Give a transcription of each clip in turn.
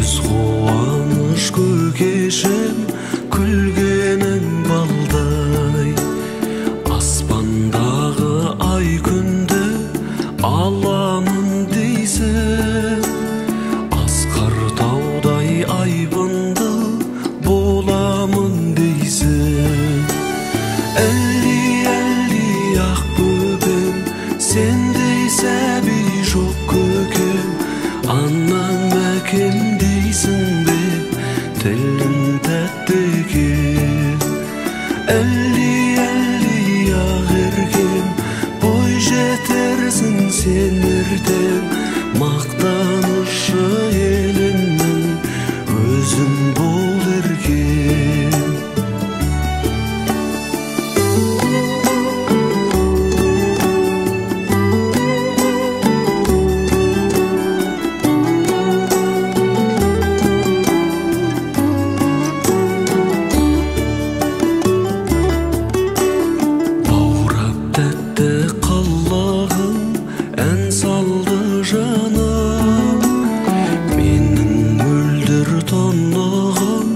Кубаныш көкешім күлгенің балдай, аспандағы ай күнді аламын дейсің, асқар таудай айбынды боламын дейсің. Әлі ақ бөбем, сендей сәби жоқ көкем, анам әкем дейсің бе, тілің тәтті екен. Әлі ақ еркем, бой жетерсің сен ертең, мақтанышы елімнің өзің бол еркем. Ән салды жаным, менің мөлдір тонығым,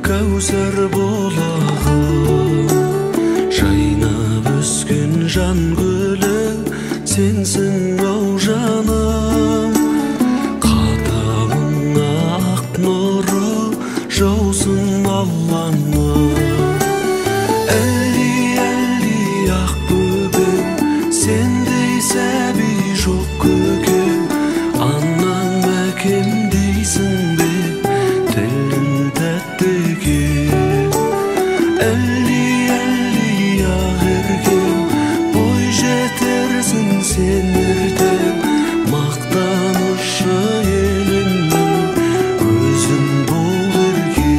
кәусар болағым. Жайнап өскен жан гүлі сенсің ау жаным, қадамыңа ақ нұры жаусын Алланың. Әлі ақ бөбем, сендей сәби жоқ көкем, анам әкем дейсің бе, тілің тәтті екен. Әлі ақ еркем, бой жетерсің сен ертең, мақтанышы елімнің өзің бол еркем.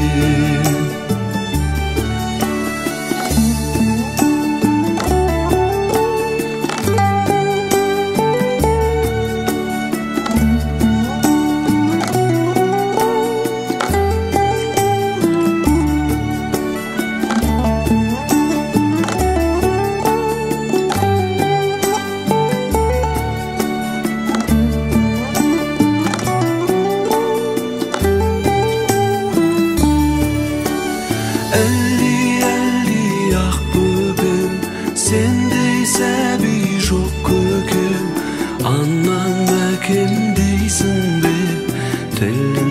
Әлі ақ бөбем, сендей сәби жоқ көкем, анам әкем дейсің бе, тілің